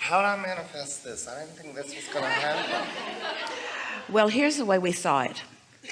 How did I manifest this? I didn't think this was going to happen. Well, here's the way we saw it.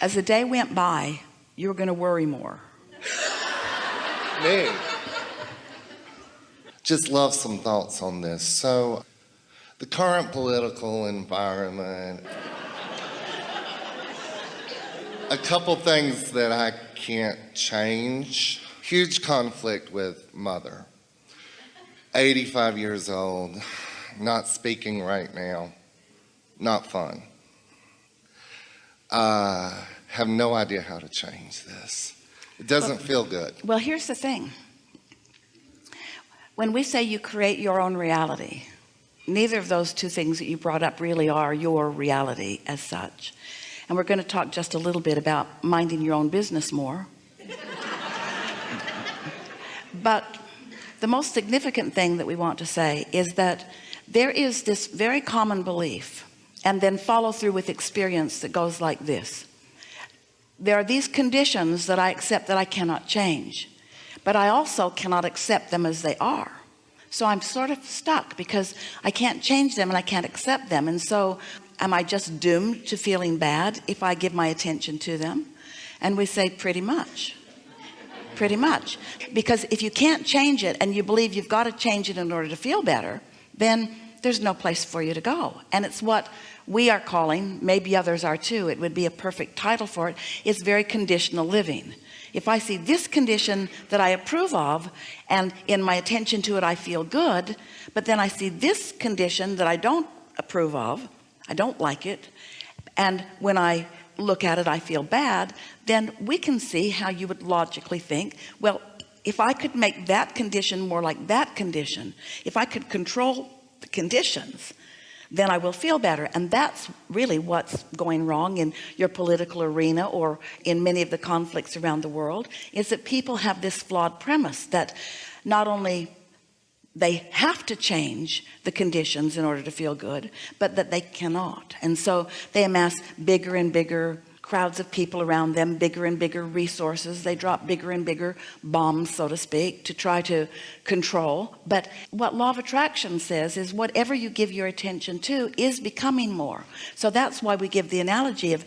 As the day went by, you were going to worry more. Me. Just love some thoughts on this. So, the current political environment, a couple things that I can't change. Huge conflict with mother. 85 years old, not speaking right now, not fun. Have no idea how to change this. It doesn't feel good. Well, here's the thing. When we say you create your own reality, neither of those two things that you brought up really are your reality as such. And we're going to talk just a little bit about minding your own business more. But the most significant thing that we want to say is that there is this very common belief, and then follow through with experience, that goes like this. There are these conditions that I accept that I cannot change, but I also cannot accept them as they are. So I'm sort of stuck because I can't change them and I can't accept them. And so am I just doomed to feeling bad if I give my attention to them? And we say pretty much. Pretty much. Because if you can't change it and you believe you've got to change it in order to feel better, then there's no place for you to go. And it's what we are calling, maybe others are too, it would be a perfect title for it, it's very conditional living. If I see this condition that I approve of, and in my attention to it I feel good, but then I see this condition that I don't approve of, I don't like it, and when I look at it I feel bad, then we can see how you would logically think, well, if I could make that condition more like that condition, if I could control the conditions, then I will feel better. And that's really what's going wrong in your political arena or in many of the conflicts around the world, is that people have this flawed premise that not only they have to change the conditions in order to feel good, but that they cannot. And so they amass bigger and bigger crowds of people around them, bigger and bigger resources. They drop bigger and bigger bombs, so to speak, to try to control. But what law of attraction says is whatever you give your attention to is becoming more. So that's why we give the analogy of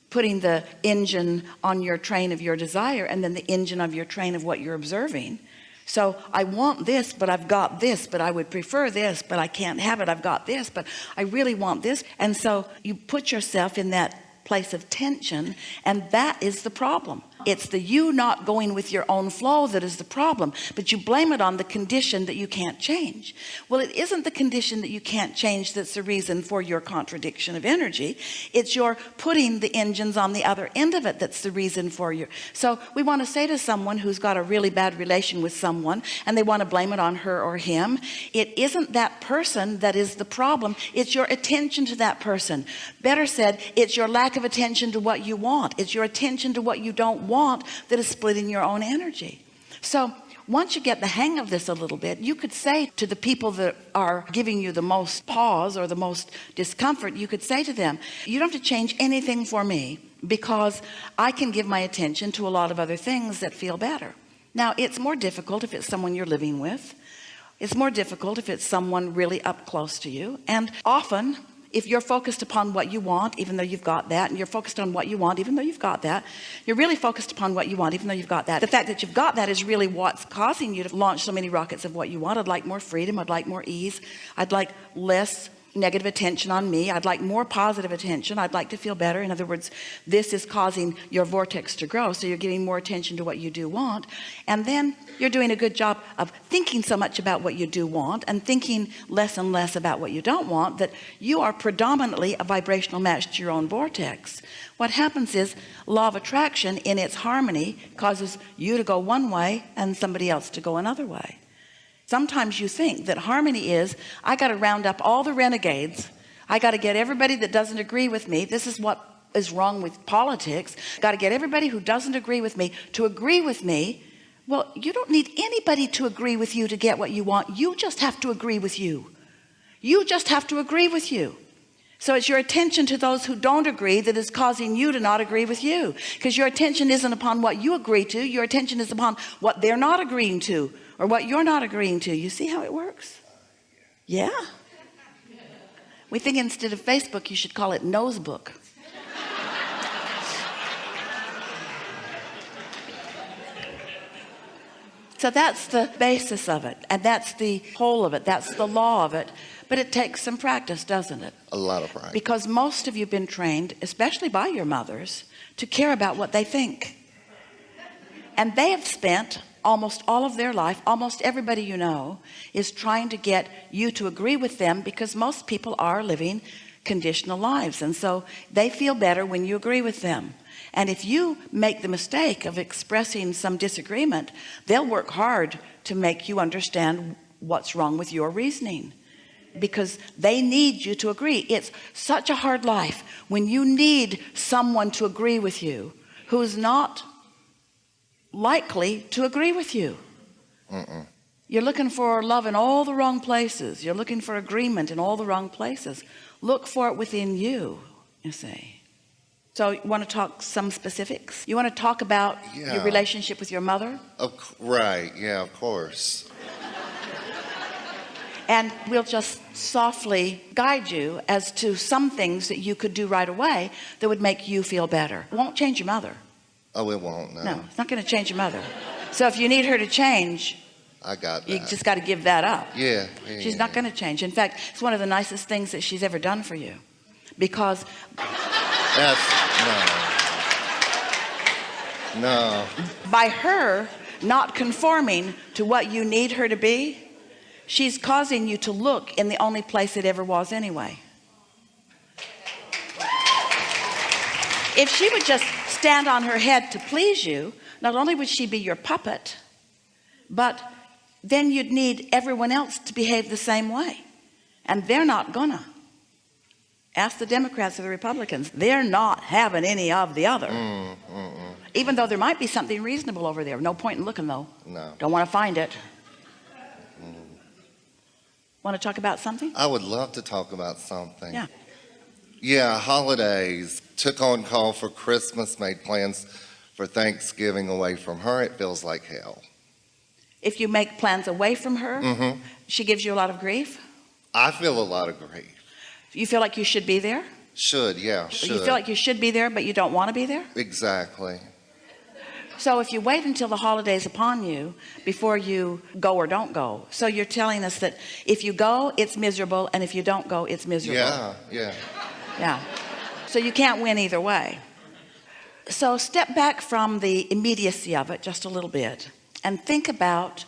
putting the engine on your train of your desire and then the engine of your train of what you're observing. So I want this, but I've got this, but I would prefer this, but I can't have it. I've got this, but I really want this. And so you put yourself in that place of tension, and that is the problem. It's the you not going with your own flow that is the problem, but you blame it on the condition that you can't change. Well, it isn't the condition that you can't change that's the reason for your contradiction of energy. It's your putting the engines on the other end of it that's the reason for your. So we want to say to someone who's got a really bad relation with someone and they want to blame it on her or him, it isn't that person that is the problem. It's your attention to that person. Better said, it's your lack of attention to what you want. It's your attention to what you don't want that is splitting your own energy. So once you get the hang of this a little bit, you could say to the people that are giving you the most pause or the most discomfort, you could say to them, you don't have to change anything for me because I can give my attention to a lot of other things that feel better. Now, it's more difficult if it's someone you're living with. It's more difficult if it's someone really up close to you. And often, if you're focused upon what you want, even though you've got that, and you're focused on what you want, even though you've got that, you're really focused upon what you want, even though you've got that. The fact that you've got that is really what's causing you to launch so many rockets of what you want. I'd like more freedom. I'd like more ease. I'd like less negative attention on me. I'd like more positive attention. I'd like to feel better. In other words, this is causing your vortex to grow. So you're giving more attention to what you do want. And then you're doing a good job of thinking so much about what you do want and thinking less and less about what you don't want, that you are predominantly a vibrational match to your own vortex. What happens is law of attraction in its harmony causes you to go one way and somebody else to go another way. Sometimes you think that harmony is, I got to round up all the renegades. I got to get everybody that doesn't agree with me. This is what is wrong with politics. Got to get everybody who doesn't agree with me to agree with me. Well, you don't need anybody to agree with you to get what you want. You just have to agree with you. You just have to agree with you. So it's your attention to those who don't agree that is causing you to not agree with you, because your attention isn't upon what you agree to. Your attention is upon what they're not agreeing to or what you're not agreeing to. You see how it works? Yeah. We think instead of Facebook, you should call it Nosebook. So that's the basis of it, and that's the whole of it. That's the law of it. But it takes some practice, doesn't it? A lot of practice. Because most of you have been trained, especially by your mothers, to care about what they think. And they have spent almost all of their life, almost everybody you know, is trying to get you to agree with them, because most people are living conditional lives. And so they feel better when you agree with them. And if you make the mistake of expressing some disagreement, they'll work hard to make you understand what's wrong with your reasoning, because they need you to agree. It's such a hard life when you need someone to agree with you who's not likely to agree with you. You're looking for love in all the wrong places. You're looking for agreement in all the wrong places. Look for it within you, you see. So you want to talk some specifics? You want to talk about your relationship with your mother? Right, yeah, of course. And we'll just softly guide you as to some things that you could do right away that would make you feel better. It won't change your mother. Oh, it won't, no. No, it's not going to change your mother. So if you need her to change, I got that. you just got to give that up. Yeah. She's not going to change. In fact, it's one of the nicest things that she's ever done for you, because no. by her not conforming to what you need her to be, she's causing you to look in the only place it ever was anyway. If she would just stand on her head to please you, not only would she be your puppet, but then you'd need everyone else to behave the same way. And they're not gonna. Ask the Democrats or the Republicans. They're not having any of the other. Even though there might be something reasonable over there. No point in looking, though. No. Don't want to find it. Want to talk about something? I would love to talk about something. Yeah. Yeah, holidays. Took on call for Christmas, made plans for Thanksgiving away from her. It feels like hell. If you make plans away from her, she gives you a lot of grief? I feel a lot of grief. You feel like you should be there? Should. You feel like you should be there, but you don't want to be there? Exactly. So if you wait until the holidays upon you before you go or don't go, so you're telling us that if you go, it's miserable, and if you don't go, it's miserable. Yeah. So you can't win either way. So step back from the immediacy of it just a little bit and think about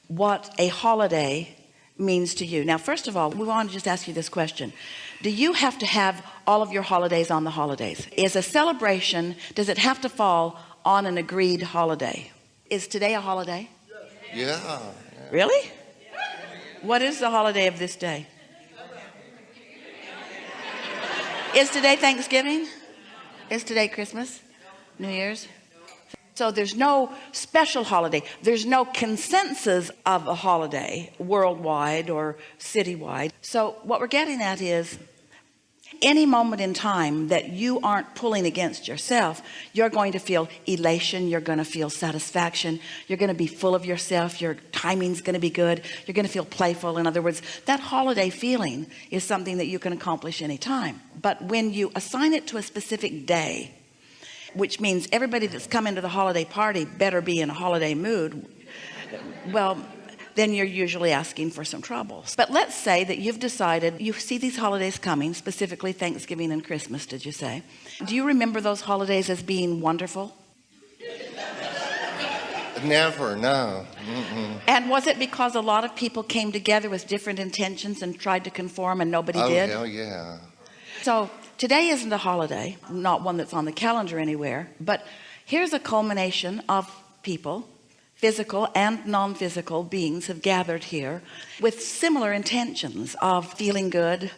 what a holiday means to you. Now, first of all, we want to just ask you this question. Do you have to have all of your holidays on the holidays? Is a celebration, does it have to fall on an agreed holiday? Is today a holiday? Yeah. Really? What is the holiday of this day? Is today Thanksgiving? Is today Christmas? New Year's? So there's no special holiday. There's no consensus of a holiday worldwide or citywide. So what we're getting at is any moment in time that you aren't pulling against yourself, you're going to feel elation. You're going to feel satisfaction. You're going to be full of yourself. Your timing's going to be good. You're going to feel playful. In other words, that holiday feeling is something that you can accomplish anytime. But when you assign it to a specific day, which means everybody that's come into the holiday party better be in a holiday mood, well, then you're usually asking for some troubles. But let's say that you've decided, you see these holidays coming, specifically Thanksgiving and Christmas, did you say? Do you remember those holidays as being wonderful? Never, no. And was it because a lot of people came together with different intentions and tried to conform and nobody did? Oh, hell yeah. So today isn't a holiday, not one that's on the calendar anywhere, but here's a culmination of people, physical and non-physical beings have gathered here with similar intentions of feeling good,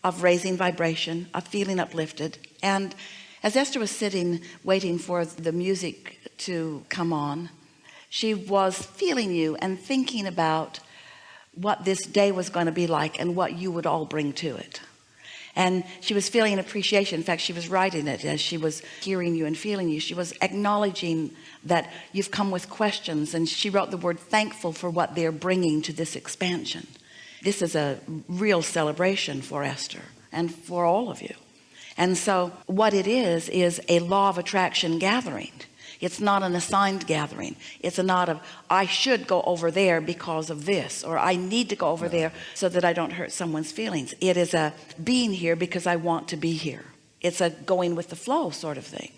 of raising vibration, of feeling uplifted. And as Esther was sitting waiting for the music to come on, she was feeling you and thinking about what this day was going to be like and what you would all bring to it. And she was feeling appreciation. In fact, she was writing it as she was hearing you and feeling you. She was acknowledging that you've come with questions, and she wrote the word thankful for what they're bringing to this expansion. This is a real celebration for Esther. and for all of you. And so what it is a law of attraction gathering. It's not an assigned gathering. It's a not of, I should go over there because of this, or I need to go over there so that I don't hurt someone's feelings. It is a being here because I want to be here. It's a going with the flow sort of thing,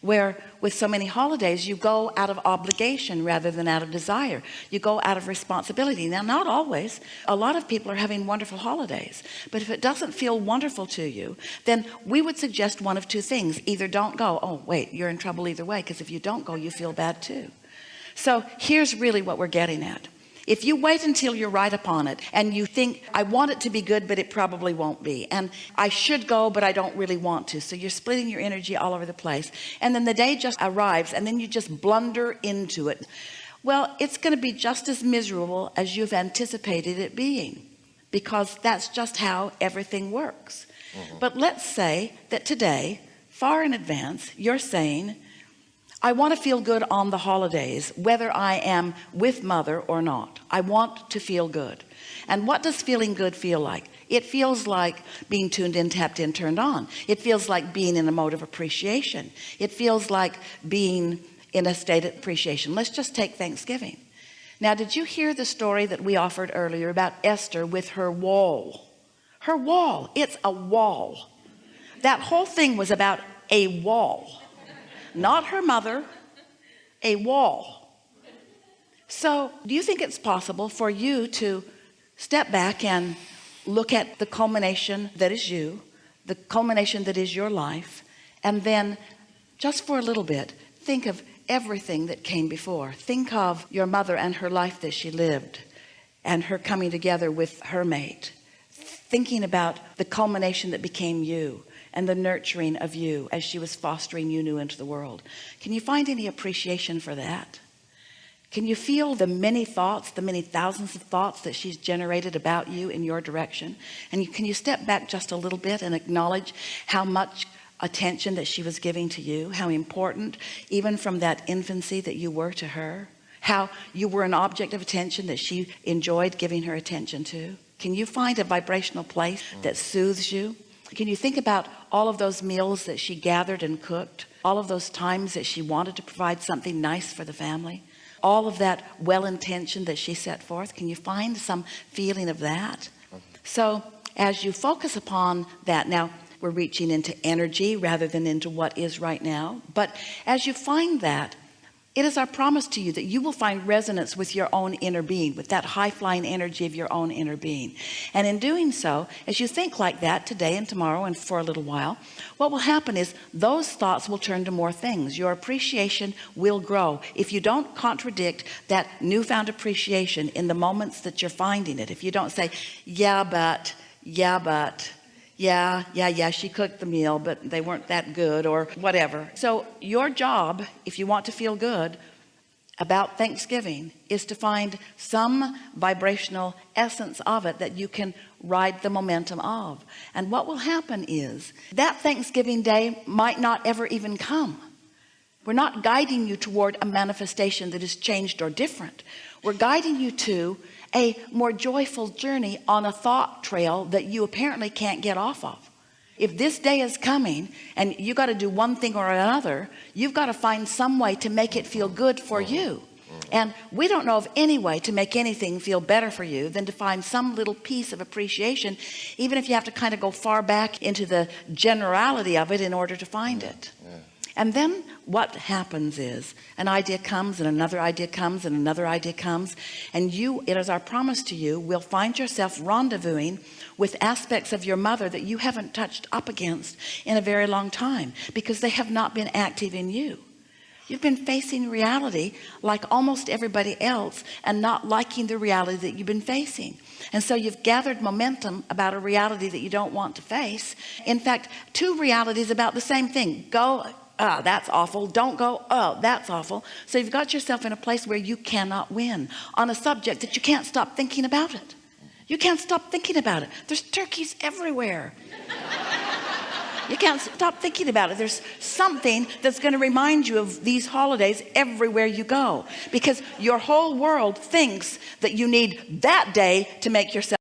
where with so many holidays you go out of obligation rather than out of desire. You go out of responsibility. Now, not always. A lot of people are having wonderful holidays, but if it doesn't feel wonderful to you, then we would suggest one of two things. Either don't go. Oh wait, you're in trouble either way, because if you don't go, you feel bad too. So here's really what we're getting at. If you wait until you're right upon it and you think, I want it to be good, but it probably won't be, and I should go, but I don't really want to, so you're splitting your energy all over the place, and then the day just arrives and then you just blunder into it, well, it's going to be just as miserable as you've anticipated it being, because that's just how everything works. But let's say that today, far in advance, you're saying, I want to feel good on the holidays, whether I am with mother or not. I want to feel good. And what does feeling good feel like? It feels like being tuned in, tapped in, turned on. It feels like being in a mode of appreciation. It feels like being in a state of appreciation. Let's just take Thanksgiving. Now, did you hear the story that we offered earlier about Esther with her wall? Her wall. It's a wall. That whole thing was about a wall. Not her mother, a wall. So do you think it's possible for you to step back and look at the culmination that is you, the culmination that is your life, and then just for a little bit think of everything that came before? Think of your mother and her life that she lived, and her coming together with her mate, thinking about the culmination that became you and the nurturing of you as she was fostering you new into the world. Can you find any appreciation for that? Can you feel the many thoughts, the many thousands of thoughts that she's generated about you in your direction? And can you step back just a little bit and acknowledge how much attention that she was giving to you, how important, even from that infancy, that you were to her, how you were an object of attention that she enjoyed giving her attention to? Can you find a vibrational place that soothes you? Can you think about all of those meals that she gathered and cooked, all of those times that she wanted to provide something nice for the family, all of that well-intention that she set forth? Can you find some feeling of that? So as you focus upon that, now we're reaching into energy rather than into what is right now, but as you find that, it is our promise to you that you will find resonance with your own inner being, with that high-flying energy of your own inner being. And in doing so, as you think like that today and tomorrow and for a little while, what will happen is those thoughts will turn to more things. Your appreciation will grow if you don't contradict that newfound appreciation in the moments that you're finding it. If you don't say, yeah, but yeah, she cooked the meal, but they weren't that good, or whatever. So your job, if you want to feel good about Thanksgiving, is to find some vibrational essence of it that you can ride the momentum of. And what will happen is that Thanksgiving day might not ever even come. We're not guiding you toward a manifestation that is changed or different. We're guiding you to a more joyful journey on a thought trail that you apparently can't get off of. If this day is coming and you got to do one thing or another, you've got to find some way to make it feel good for you. And we don't know of any way to make anything feel better for you than to find some little piece of appreciation, even if you have to kind of go far back into the generality of it in order to find it. And then what happens is an idea comes and another idea comes and another idea comes, and you, it is our promise to you, will find yourself rendezvousing with aspects of your mother that you haven't touched up against in a very long time, because they have not been active in you. You've been facing reality like almost everybody else and not liking the reality that you've been facing. And so you've gathered momentum about a reality that you don't want to face. In fact, two realities about the same thing. Go, oh, that's awful. Don't go, oh, that's awful. So you've got yourself in a place where you cannot win on a subject that you can't stop thinking about it. You can't stop thinking about it. There's turkeys everywhere. You can't stop thinking about it. There's something that's going to remind you of these holidays everywhere you go, because your whole world thinks that you need that day to make yourself